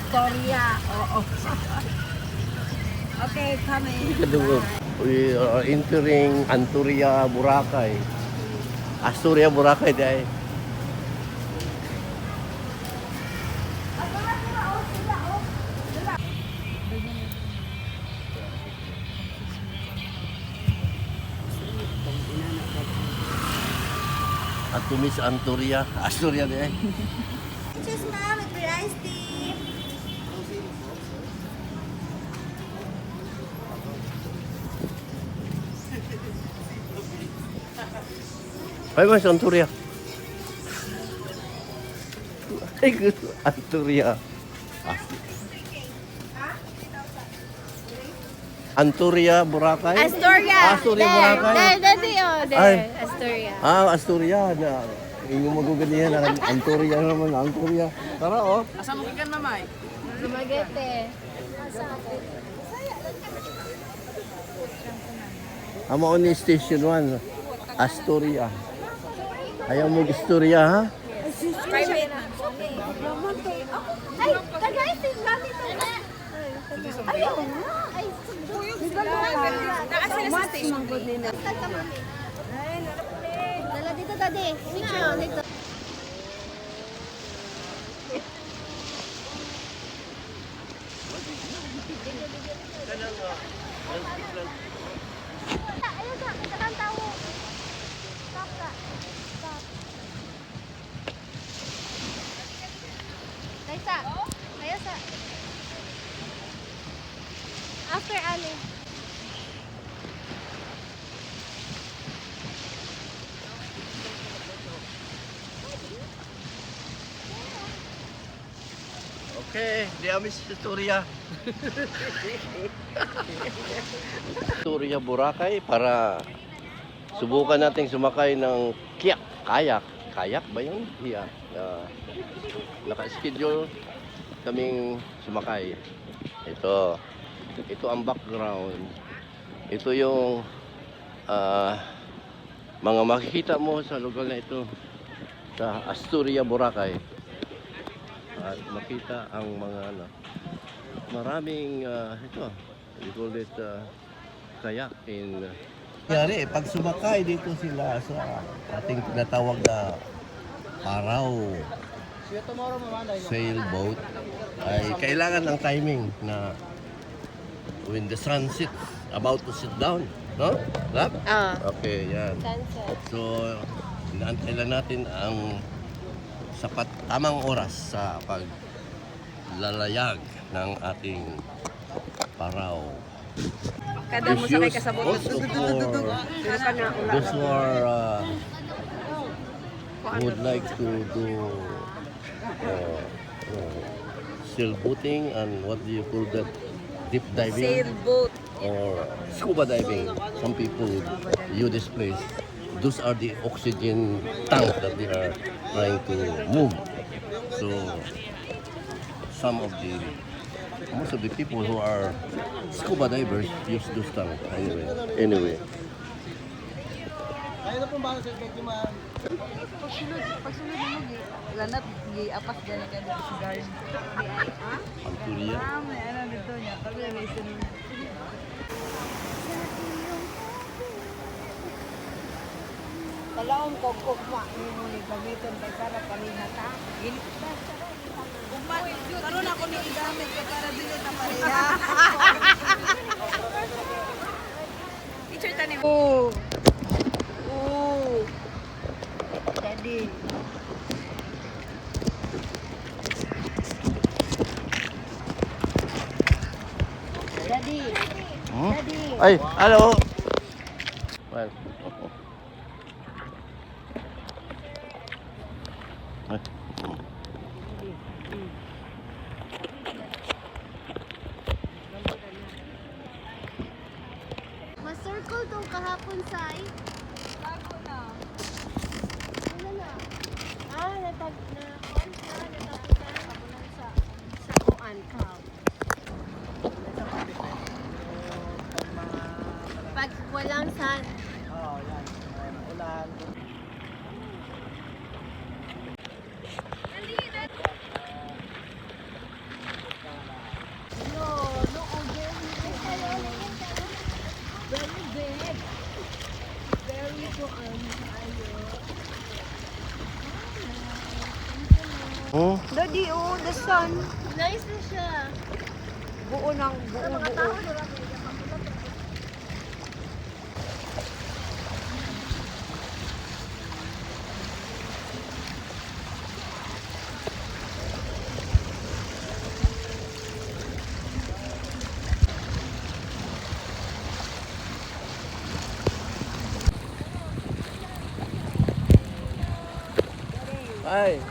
Astoria. Oo. Okay, coming. We are entering Anturia, Boracay. Astoria, Boracay dahil. At tumis Anturia, Astoria dahil. Cheers, ma'am, with your iced tea. Ay, mas Anturia. Ay, Anturia. Anturia, Boracay? Astoria. Astoria, There. Boracay? There. Ay. Astoria. Astoria na. Yung maguganihan na Anturia naman, Anturia. Tara, oh. Asa mo kikan mamay? Lumagete. Amo ni Station 1, Astoria. Ayaw mo Astoria, ha? Private. Ay, kagaya si Mami to. Ayaw nga. Ay, Sila sa station. dala dito, daddy. Picture dito. Ayun ka, kita tawo. Stop ka. Stop. Kaysa. Kaysa. After Ali. Okay, di amis Astoria. Astoria, Boracay para subukan nating sumakay ng kayak. Kayak ba yun? Yeah. Naka-schedule kaming sumakay. Ito ang background. Ito yung mga makikita mo sa lugar na ito sa Astoria, Boracay. At makita ang mga maraming ito, we call it kayak in Yari, pag sumakay dito sila sa ating tinatawag na paraw sailboat ay kailangan ng timing na when the sun sits about to sit down, no? Rap? Okay, yan. Sunset. So, inaantay lang natin ang sapat tamang oras sa paglalayag ng ating paraw. Kada mo sakay ka sa boat. Also those who are would like to do sailboating and what do you call that, deep diving Sailboat. or scuba diving. Some people use this place. Those are the oxygen tanks that they are trying to move. So most of the people who are scuba divers use those tanks. Anyway. Ayaw na pong bala sa medyo pagsunod mo, lanat, apas dyan ka dito sa garden. Anturia. May ano dito niya, tabi may sunod. Kalaong kogkogma. Ini mo ni gamiton kay para palinata. Karoon ako ni igamit ka para dili ta pareha. Picture tanim. Oh. Daddy. Daddy. Daddy. Ay, hello. Well. Mas-circle tong kahapon sa Bago na. Ano na? Natapusan sa kuan ka. Pag walang sun. Oo, yan. Ulan. the sun. Nice na siya. Buo ng buo. Ay,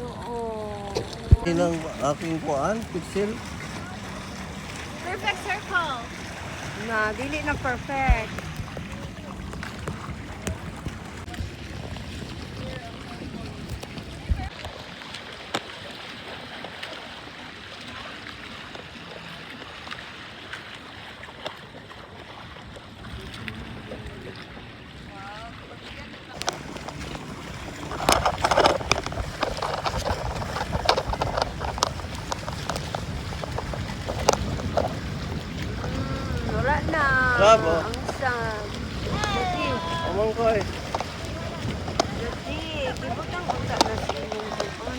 Oo. ilang aking kuan, pixel. Perfect circle. Na, dili na perfect. Wala na. Bravo. Ang sad. Dati, Amang ko eh. dati, kibutang unta na sa inyong buon.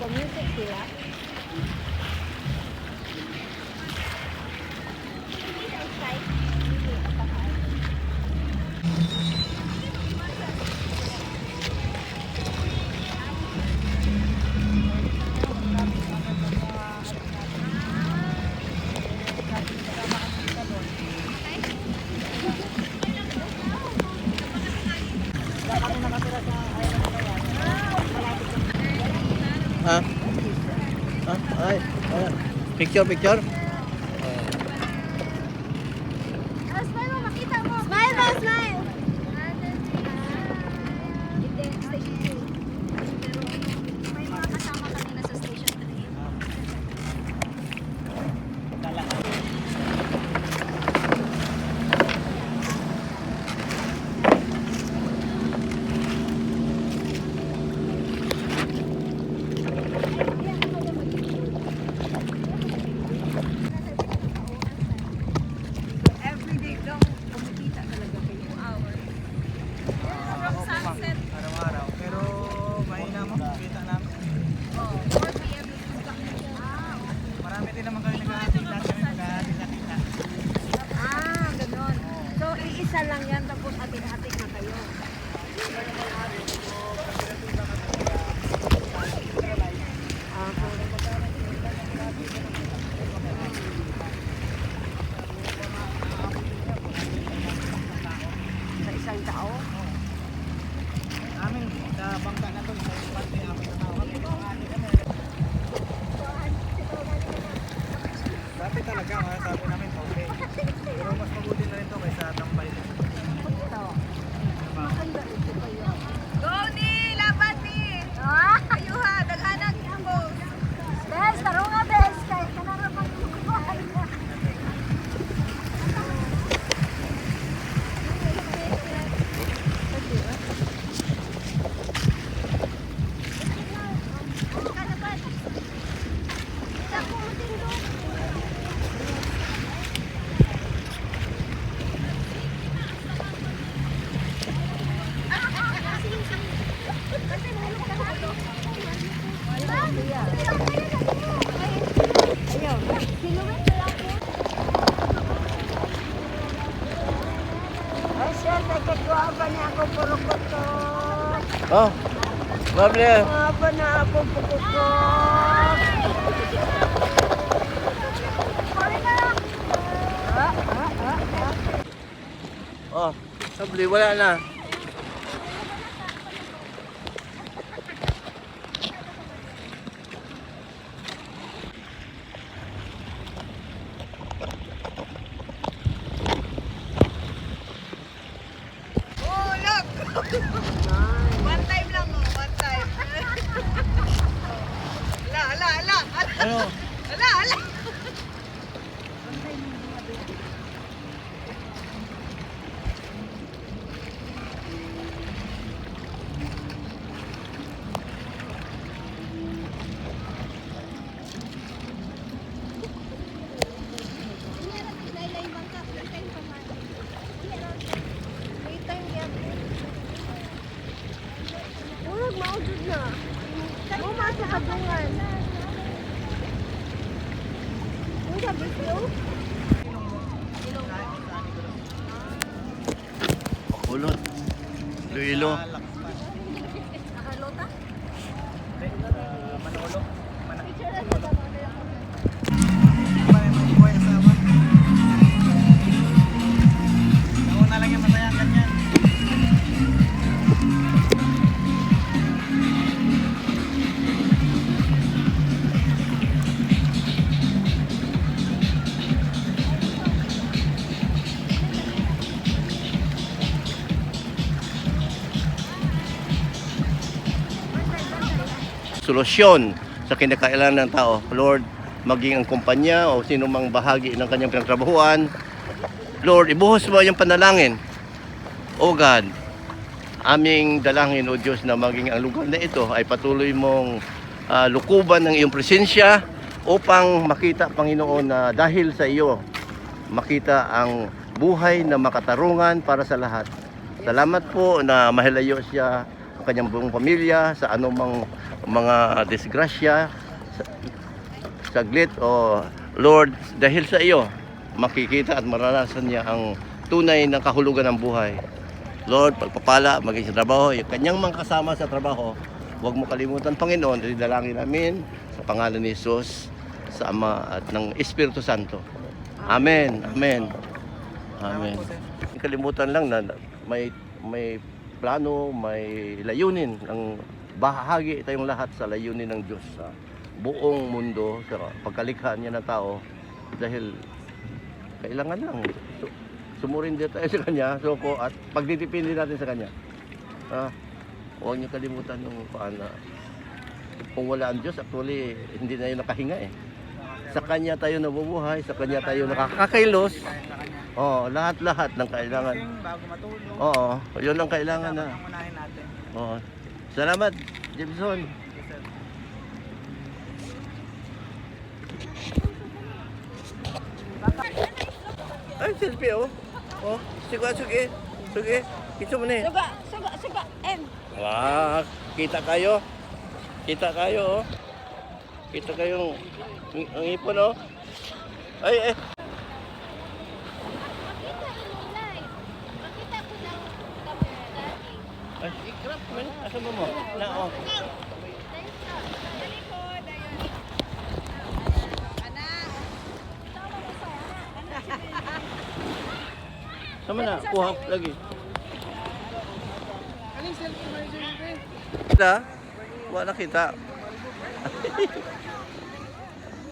Music sila. Ha? Ha? Ay, ay. Picture, picture. Smile mo, makita mo. Smile mo, smile. May mga kasama kanina sa station 3. Everyday daw, kumikita talaga kayo. From sunset. Araw-araw. Pero mahina mo, kita namin. 4 p.m. Marami din naman kami naghahati. Lahat kami naghahati-hati. Ah, ganon. So, iisa lang yan, tapos hati-hati na kayo. Ah, sa isang tao? Amin, sa bangka na to, sa parte, amin na tao. Kami pangani kami. Dati talaga, sabi namin, okay. Pero mas mabuti na rin to kaysa tambay. Ito. Maganda ito kayo. Go ni! Laban ni! Kayo ha! Daghanag mo! Bes, taro nga, Bes. Kahit ka na naman kumain na. Ayaw. Ay, siya, nagkatuwa ba niya ako puro kuto? Oh, lovely. Tuwa ba na ako puro kuto? Ah, ah, ah, ah. Oh, sabli, wala na. Oh, look! One time lang, oh. One time. Ala. Ano? Ala. Urog maudod na. Mo masuk ka bungan. Yung sabi ko, Ulot. Luilo. nakalota. Manolo. Picture na sa tama. Nauna lang yung masaya ganyan. Solusyon sa kinakailangan ng tao. Lord, maging ang kumpanya o sino mang bahagi ng kanyang pinagtrabahuan. Lord, ibuhos mo yung panalangin. O God, aming dalangin o Diyos na maging ang lugar na ito ay patuloy mong lukuban ng iyong presensya upang makita, Panginoon, na dahil sa iyo, makita ang buhay na makatarungan para sa lahat. Salamat po na mahilayo siya ang kanyang buong pamilya sa anumang mga disgrasya, saglit o Lord, dahil sa iyo, makikita at maranasan niya ang tunay ng kahulugan ng buhay. Lord, pagpapala, maging sa trabaho, yung kanyang mga kasama sa trabaho, huwag mo kalimutan, Panginoon, dalangin namin sa pangalan ni Jesus, sa Ama at ng Espiritu Santo. Amen. Amen. Amen. Kalimutan lang na may plano, may layunin ang bahagi tayong lahat sa layunin ng Diyos sa buong mundo, sa pagkalikha niya ng tao, dahil kailangan lang sumurindi tayo sa Kanya, suko, at pagdidipindi natin sa Kanya. Huwag niyo kalimutan nung paano, kung wala ang Diyos, actually hindi na yun nakahinga eh. Sa Kanya tayo nabubuhay, sa Kanya tayo nakakakailos. Lahat-lahat ng kailangan. Bago matulog. Oo, yun ang kailangan na. Ang unahin natin. Oo. Salamat, Jefferson. Ay, selfie oh. Oh, sige. Sige. Kita mo na eh. Suga. Wah, kita kayo. Kita kayo oh. Kita kayong ang ipon oh. Ay. Ay, ikrap man. Asa mo mo? Na oh. Sama na, kuha lagi. Kita? Wala kita.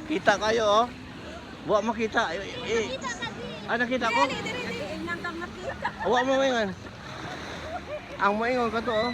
Kita kayo oh. Buwa makita. Nakita ko. Buwa mo ngayon. Ang maingon ka to oh.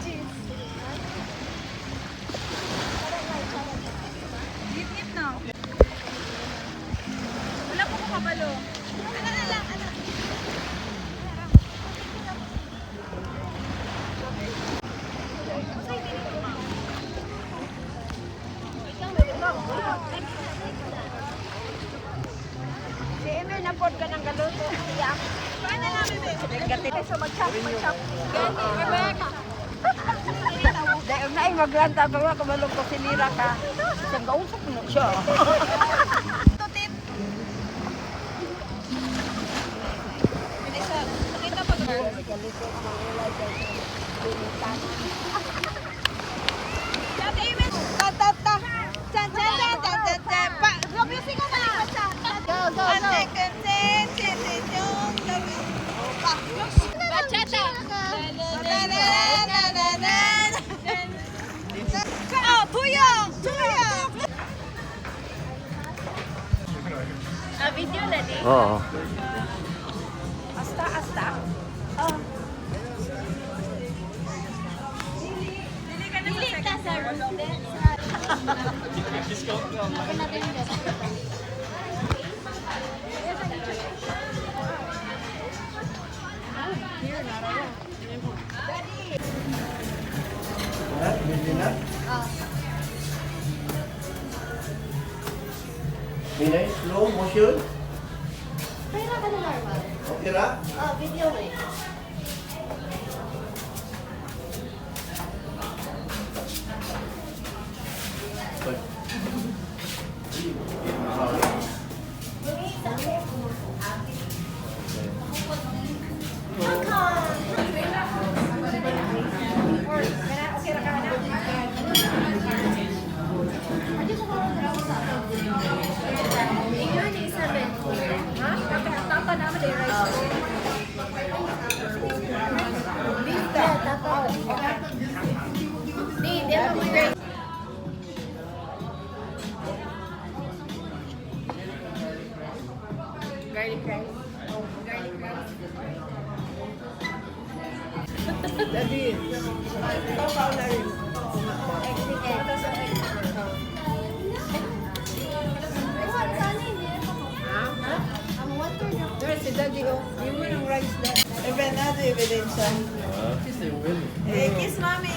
cheese. Git-git na. Wala po ko kabalo. Ano na lang, ano? Si Emil na pod ka ng galuto. Iyak. Paano namin, babe? Gatit. So, mag-chop. Gani, Rebecca. Dahil na ay maglanta pa nga kumalong ko si Lira ka. Isang kausap mo siya. Tutit. Bilisan. Nakita pa girl. Dati Emil. Ta-ta-ta. Chan-chan-chan-chan-chan. Drop yung singo ba? Go, go, go. Bachata. Oh, puyong! Puyong! Video na di. Oo. Asta. Dili ka sa room. Minay, slow motion. Pero ka na normal. Okay ra? Oh, video mo eh. Kiss mami!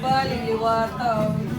Baliliwataw.